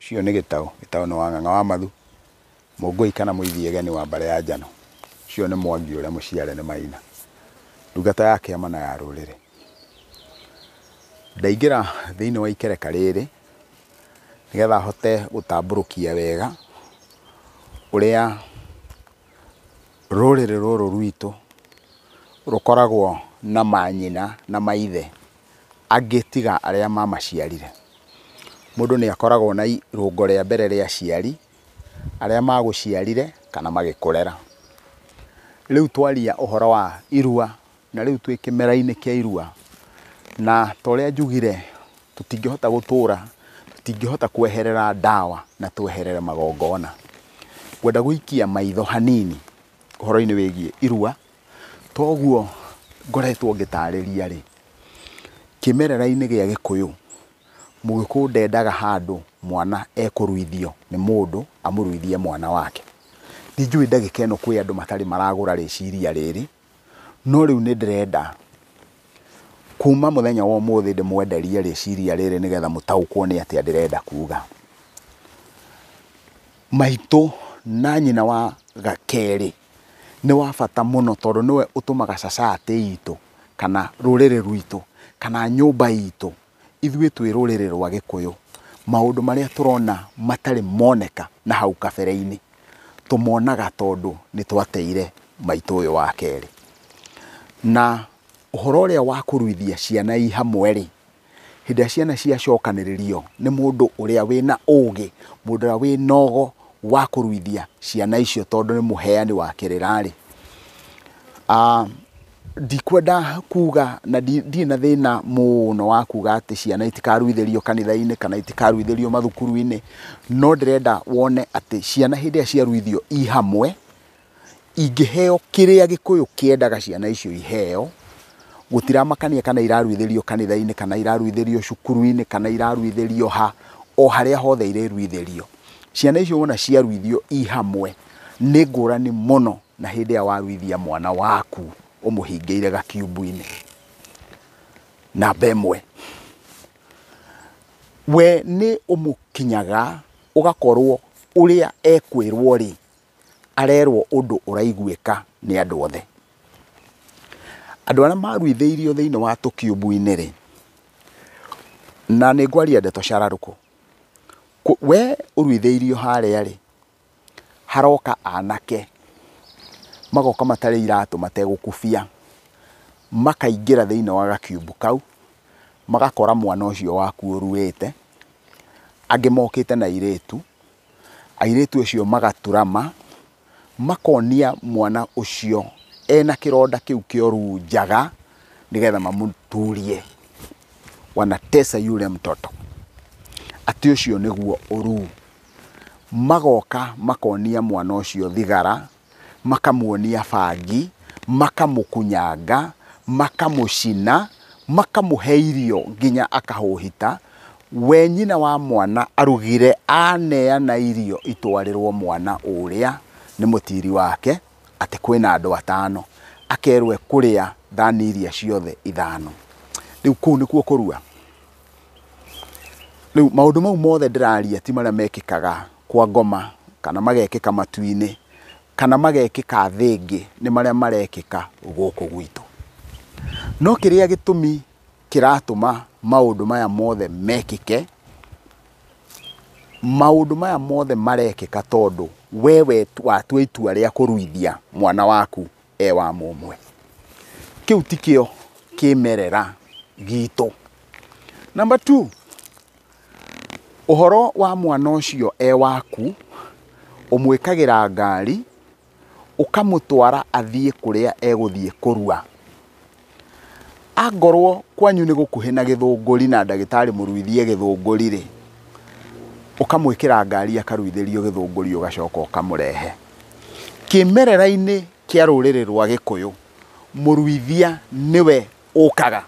cio nĩ gĩtaũ nĩ wa Ng'ang'a wa Mathu, Mũngũi kana Mũithiegeni wa Mbare ya Njano, cio nĩ Mwangi ũrĩa mũciare nĩ Maina, ndungata ya kĩama na ya rũrĩrĩ. Ndaingĩra thĩinĩ wa ikereka rĩrĩ nĩgetha hote gũtambũrũkia wega ũrĩa rũrĩrĩ rũrũ rwitũ rũkoragwo na manyina na maithe angĩ tiga arĩa mamaciarire. Mũndũ nĩ akoragwo na irũngo rĩa mbere rĩa aciari arĩa magũciarire kana magĩkũrera. Rĩu twaria ũhoro wa irua na rĩu twĩ kĩmera-inĩ kĩa irua, na ta ũrĩa njugire tũtingĩhota gũtũra, tũtingĩhota kweherera ndawa na tweherere magongona. Ngwenda gũikia maitho hanini ũhoro-inĩ wĩgiĩ irua, toguo ngoretwo ngĩtarĩria rĩ, kĩmerera-inĩ gĩa Gĩkũyũ Mũgĩkũyũ ndendaga handũ mwana ekũruithio nĩ mũndũ amũruithie mwana wake. Nĩnjũĩ ndagĩka ĩno kwĩ andũ matarĩ maragũra rĩciria rĩrĩ, no rĩu nĩ ndĩrenda kuma mũthenya wa ũmũthĩ ndĩmwenderie rĩciria rĩrĩ nĩgetha mũtaũkwo nĩ atĩa ndĩrenda kuga. Maitũ na nyina wa Gakerĩ nĩ wa bata mũno tondũ nĩwe ũtũmaga society itũ kana rũrĩrĩ rwitũ kana nyũmba itũ ithuĩ twĩ rũrĩrĩ rwa Gĩkũyũ, maũndũ marĩa tũrona matarĩ moneka na hau kabere-inĩ tũmonaga tondũ nĩ twateire maitũ ũyũ wa kerĩ. Na ũhoro ũrĩa wa kũruithia ciana i hamwe rĩ, hĩndĩ ĩrĩa ciana ciacokanĩrĩrio nĩ mũndũ ũrĩa wĩna ũũgĩ, mũndũ ũrĩa wĩ nogo wa kũruithia ciana icio tondũ nĩ mũheani wa kĩrĩra rĩ, ndikwenda kuga na ndirĩ na thĩna mũno wa kuga atĩ ciana itikaruithĩrio kanitha-inĩ kana itikaruithĩrio mathukuru-inĩ, no ndĩrenda wone atĩ ciana hĩndĩ ĩrĩa ciaruithio i hamwe ingĩheo kĩrĩa Gĩkũyũ kĩendaga ciana icio iheo, gũtiramakania kana iraruithĩrio kanitha-inĩ kana iraruithĩrio cukuru-inĩ kana iraruithĩrio ha, o harĩa hothe ireruithĩrio. Ciana icio wona ciaruithio i hamwe nĩ ngũrani mũno na hĩndĩ ĩrĩa waruithia mwana waku ũmũhingĩire gakiumbu-inĩ. Namba ĩmwe, we nĩ ũmũkinyaga ũgakorwo ũrĩa ekwĩrwo rĩ, arerwo ũndũ ũraiguĩka nĩ andũ othe. Andũ arĩa maruithĩirio thĩinĩ wa tũkiumbu-inĩ rĩ, na nĩ ngwaria ndeto cararũkũ, we ũruithĩirio harĩa rĩ, haroka anake magoka matarĩ iratũ mategũkubia, makaingĩra thĩinĩ wa gakiumbu kau, magakora mwana ũcio waku ũruĩte, angĩ mokĩte na airĩtu, airĩtu acio magaturama, makonia mwana ũcio ena kĩronda kĩu kĩoru njaga nĩgetha mamũturie, wanatesa yule mtoto, atĩ ũcio nĩguo ũru. Magoka makonia mwana ũcio thigara, makamuonia bangi, makamũkunyanga, makamũcina, makamũhe irio nginya akahũhita. We nyina wa mwana arugire aneana irio itwarĩrwo mwana ũrĩa nĩ mũtiri wake atĩ kwĩna andũ 5, akerwe kũrĩa thani iria ciothe 5. Rĩu kũu nĩkuo kũrua. Rĩu maũndũ mau mothe ndĩraria ti marĩa mekĩkaga kwa ngoma kana magekĩka matu-inĩ kana magekĩka thĩngĩ, nĩ marĩa marekĩka gũkũ gwitũ. No kĩrĩa gĩtũmi kĩratũma maũndũ maya mothe mekĩke, maũndũ maya mothe marekĩka tondũ wewe watua itua rĩa kũruithia mwana waku wa mũmwe. Kĩu tikĩo kĩmerera gitũ. Number 2, ũhoro wa mwana ũcio waku ũmwĩkagĩra ngari, ũkamũtwara athiĩ kũrĩa egũthiĩ kũrua. Angorwo kwanyu nĩ gũkuhĩ na Gĩthũngũri na ndagĩtarĩ mũruithie Gĩthũngũri rĩ, ũkamwĩkĩra ngari akaruithĩrio Gĩthũngũri ũgacoka ũkamũrehe. Kĩmerera-inĩ kĩa rũrĩrĩ rwa Gĩkũyũ, mũruithia nĩwe ũkaga.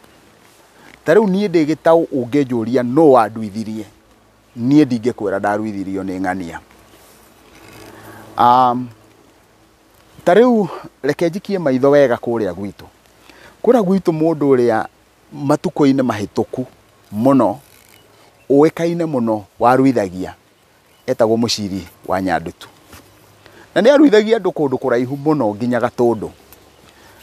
Ta rĩu niĩ ndĩ gĩtaũ ũngĩnjũria no wanduithirie, niĩ ndingĩkwĩra ndaruithirio nĩ ng'ania. Ta rĩu reke njikie maitho wega kũrĩa gwitũ. Kũrĩa gwitũ mũndũ ũrĩa matukũ-inĩ mahĩtũku mũno ũĩkaine mũno waruithagia etagwo Muciri wa Nyandutu na nĩ aruithagia andũ kũndũ kũraihu mũno nginya Gatũndũ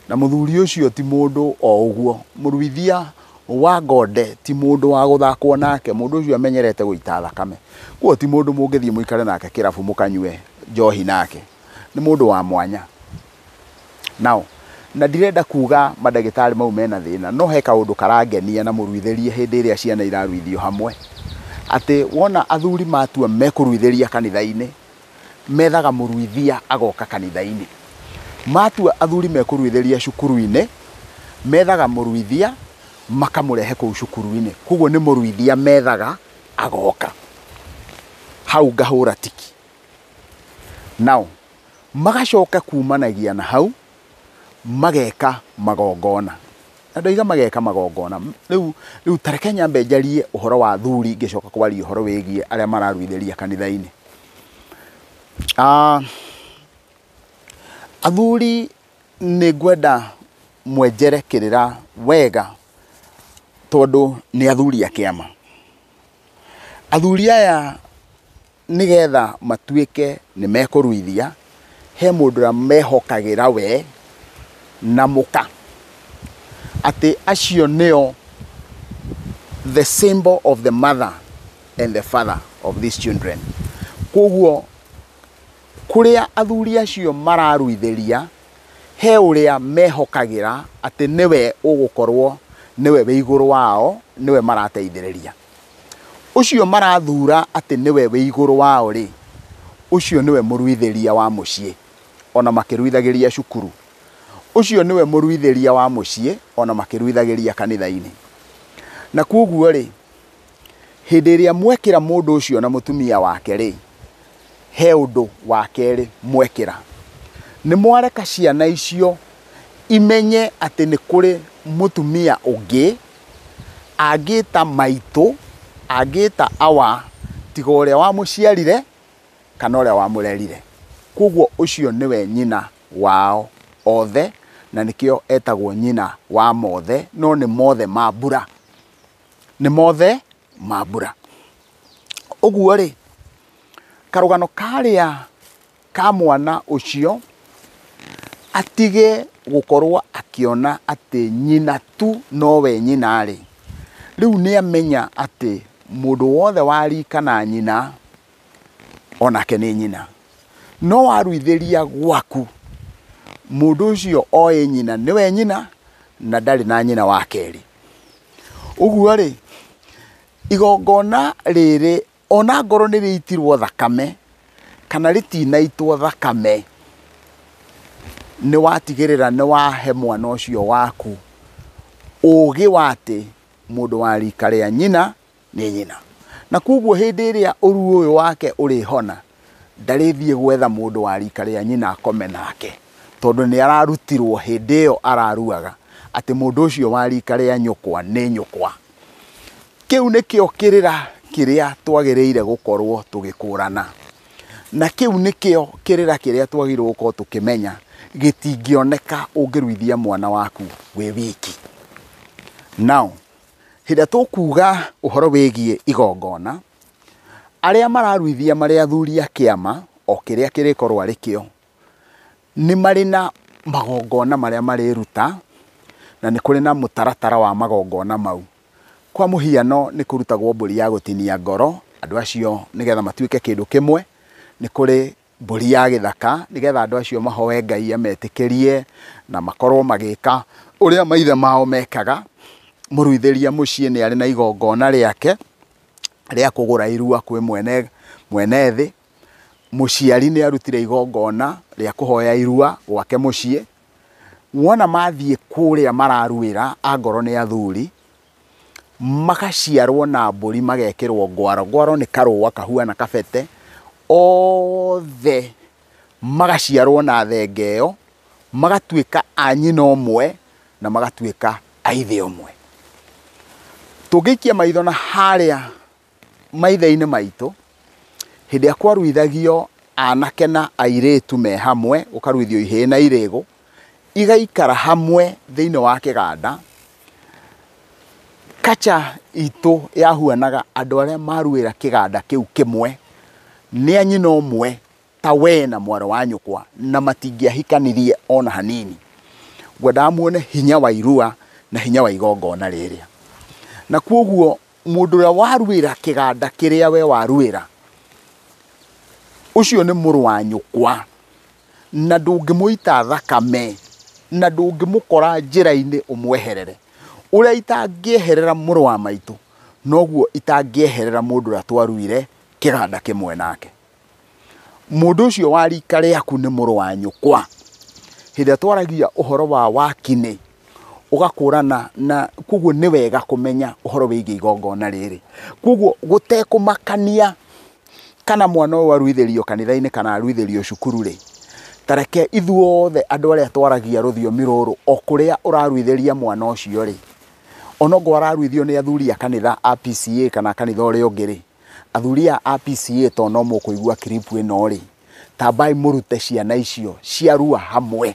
na mũthuri ũcio ti mũndũ o ũguo mũruithia wa Ngonde ti mũndũ wa gũthakwo nake mũndũ ũcio amenyerete gũita thakame kuo ti mũndũ mũngĩthiĩ mũikare nake kĩrabu mũkanyue njohi nake nĩ mũndũ wa mwanya nao na ndirenda kuga mandagĩtarĩ mau mena thĩna no he kaũndũ karangenia na mũruithĩrie hĩndĩ ĩrĩa ciana iraruithio hamwe atĩ wona athuri matua mekũruithĩria kanitha-inĩ methaga mũruithia agoka kanitha-inĩ matua athuri mekũruithĩria cukuru-inĩ methaga mũruithia makamũrehe kũu cukuru-inĩ koguo nĩ mũruithia methaga agoka hau ngahũra tiki nao magacoka kumanagia na hau mageka magongona andũ mageka magongona rĩu tareke nyambe njarie ũhoro wa athuri ngĩcoka kwaria ũhoro wĩgiĩ arĩa mararuithĩria kanitha-inĩ athuri nĩ ngwenda mwenjere kĩrĩra wega tondũ nĩ athuri a kĩama athuri aya nĩgetha matuĩke nĩ mekũruithia he mũndũ ũrĩa mehokagĩra we na mũka atĩ acio nĩo the symbol of the mother and the father of these children koguo kũrĩa athuri acio mararuithĩria he ũrĩa mehokagĩra atĩ nĩwe ũgũkorwo nĩwe wĩ igũrũ wao nĩwe marateithĩrĩria ũcio marathura atĩ nĩwe wĩ igũrũ wao rĩ ũcio nĩwe mũruithĩria wa mũciĩ ona makĩruithagĩria cukuru ũcio nĩwe mũruithĩria wa mũciĩ ona makĩruithagĩria kanitha-inĩ na koguo rĩ hĩndĩ ĩrĩa mwekĩra mũndũ ũcio na mũtumia wake rĩ he ũndũ wa kerĩ mwekĩra nĩ mwareka ciana icio imenye atĩ nĩ kũrĩ mũtumia ũngĩ angĩta maitũ angĩta awa tiga ũrĩa wamũciarire kana ũrĩa wamũrerire koguo ũcio nĩwe nyina wao othe na nĩkĩo etagwo nyina wa mothe no nĩ mothe ma mbura nĩ mothe ma mbura ũguo rĩ karũgano karĩa ka mwana ũcio atige gũkorwo akĩona atĩ nyina tu nowe nyina rĩ rĩu nĩ amenya atĩ mũndũ wothe warika na nyina onake nĩ nyina no waruithĩria gwaku mũndũ ũcio oĩ nyina nĩwe nyina na ndarĩ na nyina wa kerĩ ũguo rĩ igongona rĩrĩ ona ngoro nĩ rĩitirwo thakame kana rĩtinaitwo thakame nĩ watigĩrĩra nĩ wahe mwana ũcio waku ũgĩ wa atĩ mũndũ wa rika rĩa nyina nĩ nyina na koguo hĩndĩ ĩrĩa ũru ũyũ wake ũrĩhona ndarĩthiĩ gwetha mũndũ wa rika rĩa nyina akome nake tondũ nĩ ararutirwo hĩndĩ ĩyo araruaga atĩ mũndũ ũcio wa rika rĩa nyũkwa nĩ nyũkwa kĩu nĩkĩo kĩrĩra kĩrĩa twagĩrĩire gũkorwo tũgĩkũrana na kĩu nĩkĩo kĩrĩra kĩrĩa twagĩrĩirwo gũkorwo tũkĩmenya gĩtingĩoneka ũngĩruithia mwana waku wĩ wiki now hĩndĩ tũkuga ũhoro wĩgiĩ igongona arĩa mararuithia marĩ athuri a kĩama o kĩrĩa kĩrĩkorwo arĩ kĩo nĩ marĩ na magongona marĩa marĩruta na nĩ kũrĩ na mũtaratara wa magongona mau kwa mũhiano nĩ kũrutagwo mbũri ya gũtinia ngoro andũ acio nĩgetha matuĩke kĩndũ kĩmwe nĩ kũrĩ mbũri ya gĩthaka nĩgetha andũ acio mahoe Ngai ametĩkĩrie na makorwo magĩka ũrĩa maithe mao mekaga mũruithĩria mũciĩ nĩ arĩ na igongona rĩake rĩa kũgũra irua kwĩ mwene thĩ mũciari nĩ arutire igongona rĩa kũhoya irua gwake mũciĩ wona mathiĩ kũrĩa mararuĩra angoro nĩ athuri magaciarwo na mbũri magekĩrwo ngwaro ngwaro nĩ karũa kahuana kabete othe magaciarwo na thengeo magatuĩka a nyina ũmwe na magatuĩka a ithe ũmwe tũngĩikia maitho na harĩa maithe-inĩ maitũ hĩndĩ ya kwaruithagio anake na airĩtu me hamwe ũkaruithio ihĩĩ na irĩgũ igaikara hamwe thĩinĩ wa kĩganda kacha itũ yahuanaga andũ arĩa maruĩra kĩganda kĩu kĩmwe nĩ anyina ũmwe ta we na mwaro wa nyũkwa na matingĩahikanirie ona hanini. Ngwendaga muone hinya wa irua na hinya wa igongona rĩrĩa. Na kwoguo mũndũ ũrĩa waruĩra kĩganda kĩrĩa we waruĩra, ũcio nĩ mũrũ wa nyũkwa, na ndũngĩmũita thakame, na ndũngĩmũkora njĩra-inĩ ũmweherere. Ũrĩa itangĩeherera mũrũ wa maitũ, noguo itangĩeherera mũndũ ũrĩa twaruire kĩganda kĩmwe nake. Mũndũ ũcio wa rika rĩaku nĩ mũrũ wa nyũkwa. Hĩndĩ ĩrĩa twaragia ũhoro wa wakinĩ, ũgakũrana, na kwoguo nĩ wega kũmenya ũhoro wĩgiĩ igongona rĩrĩ. Kwoguo gũtekũmakania kana mwana ũyũ aruithĩrio kanitha-inĩ kana aruithĩrio cukuru-rĩ, tareke ithuothe andũ arĩa twaragia rũthiomi rũrũ, o kũrĩa ũraruithĩria mwana ũcio-rĩ, onongwo araruithio nĩ athuri a kanitha a PCA kana kanitha ũrĩa ũngĩ-rĩ, athuri a PCA to no mũkũigua clip ĩno-rĩ, tambai mũrute ciana icio ciarua hamwe.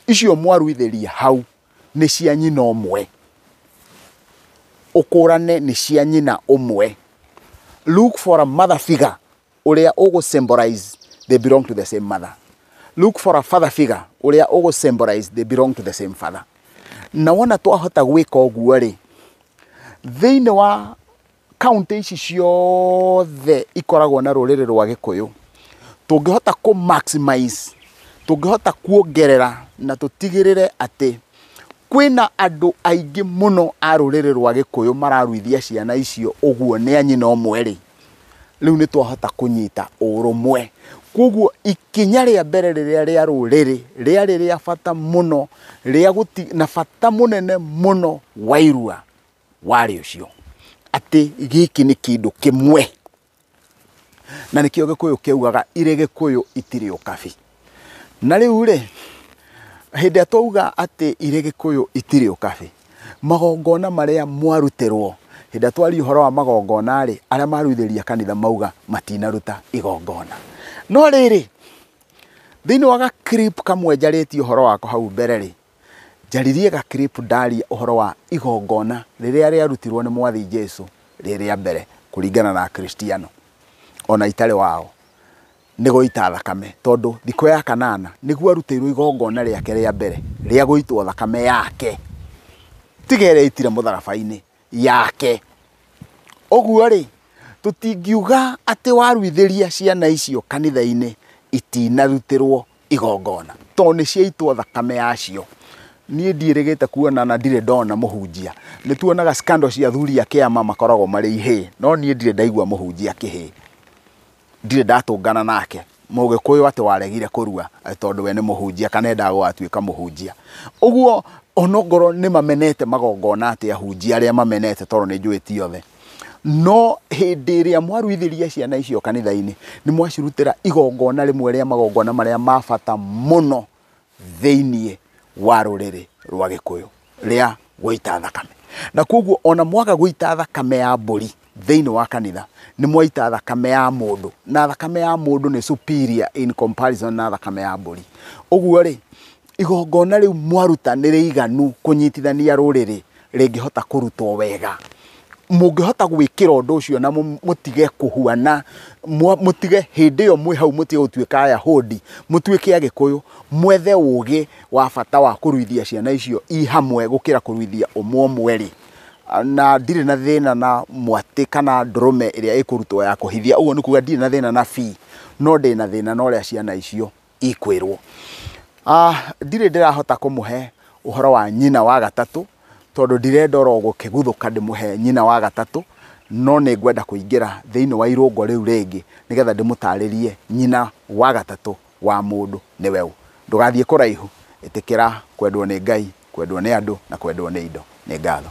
Icio mwaruithĩria hau nĩ cia nyina ũmwe. Ũkũrane nĩ cia nyina ũmwe. Look for a mother figure ũrĩa ũgũ-symbolize they belong to the same mother. Look for a father figure ũrĩa ũgũ-symbolize they belong to the same father. Na wona twahota gwĩka ũguo-rĩ, thĩinĩ wa kaunti ici ciothe ikoragwo na rũrĩrĩ rwa Gĩkũyũ, tũngĩhota kũ-maximize, tũngĩhota kuongerera na tũtigĩrĩre atĩ kwĩna andũ aingĩ mũno a rũrĩrĩ rwa Gĩkũyũ mararuithia ciana icio ũguo nĩ anyina ũmwe-rĩ, rĩu nĩ twahota kũnyita ũrũmwe. Kwoguo ikinya rĩa mbere rĩrĩa rĩa rũrĩrĩ rĩarĩ rĩa bata mũno, na bata mũnene mũno wa irua warĩ ũcio, atĩ gĩkĩ nĩ kĩndũ kĩmwe. Na nĩkĩo Gĩkũyũ kĩaugaga irĩ Gĩkũyũ itirĩ ũkabi. Na rĩu-rĩ, hĩndĩ ĩrĩa twauga atĩ irĩ Gĩkũyũ itirĩ ũkabi, magongona marĩa mwarutĩrwo, hĩndĩ ĩrĩa twaria ũhoro wa magongona-rĩ, arĩa maruithĩria kanitha mauga matinaruta igongona. No rĩrĩ, thĩinĩ wa ga-clip kamwe njarĩtie ũhoro wako hau mbere-rĩ, njaririe ga-clip ndaria ũhoro wa igongona rĩrĩa rĩarutirwo nĩ Mwathi Jesũ rĩrĩa mbere kũringana na Kristiano ona itarĩ wao, nĩ gũita thakame, tondũ thikũ ya kanana nĩguo arutĩirwo igongona rĩake rĩa mbere rĩa gũitwo thakame yake, tiga ĩrĩa aitire mũtharaba-inĩ yake. Ũguo-rĩ, tũtingiuga atĩ waruithĩria ciana icio kanitha-inĩ itinarutirwo igongona, tondũ nĩ ciaitwo thakame yacio. Niĩ ndiĩrĩgĩte kuona na ndirĩ ndona mũhunjia. Nĩ tuonaga scandal cia athuri a kĩama makoragwo marĩ ihĩ, no niĩ ndirĩ ndaigua mũhunjia kĩhĩ, ndirĩ ndatũngana nake Mũgĩkũyũ atĩ waregire kũrua tondũ we nĩ mũhunjia kana endaga gũgatuĩka mũhunjia. Ũguo onongorwo nĩ mamenete magongona atĩ ahunjia arĩa mamenete, tondũ nĩ njũĩ ti othe, no hĩndĩ ĩrĩa mwaruithĩria ciana icio kanitha-inĩ nĩ mwacirutĩra igongona rĩmwe rĩa magongona marĩa ma bata mũno thĩinĩ wa rũrĩrĩ rwa Gĩkũyũ rĩa gũita thakame. Na kwoguo ona mwaga gũita thakame ya mbũri thĩinĩ wa kanitha, nĩ mwaita thakame ya mũndũ, na thakame ya mũndũ nĩ superior in comparison na thakame ya mbũri. Ũguo-rĩ, igongona rĩu mwaruta nĩ rĩiganu kũnyitithania rũrĩrĩ rĩngĩhota kũrutwo wega. Mũngĩhota gwĩkĩra ũndũ ũcio na mũtige kũhuana, mũtige hĩndĩ ĩyo mwĩ hau mũtige gũtuĩka Ayahudi, mũtuĩke Agĩkũyũ, mwethe ũũgĩ wa bata wa kũruithia ciana icio i hamwe gũkĩra kũruithia ũmwe ũmwe-rĩ, na ndirĩ na thĩna na mwatĩ kana ndũrũme ĩrĩa ĩkũrutwo ya kũhithia. Ũguo nĩ kuuga ndirĩ na thĩna na bii, no ndĩ na thĩna na ũrĩa ciana icio ikwĩrwo. Ndirĩ ndĩrahota kũmũhe ũhoro wa nyina wa gatatũ, tondũ ndirenda oro gũkĩguthũka ndĩmũhe nyina wa gatatũ, no nĩ ngwenda kũingĩra thĩinĩ wa irũngo rĩu rĩngĩ nĩgetha ndĩmũtarĩrie nyina wa gatatũ wa mũndũ nĩwe ũ. Ndũgathiĩ kũraihu, ĩtĩkĩra kwendwo nĩ Ngai, kwendwo nĩ andũ na kwendwo nĩ indo. Nĩ ngatho.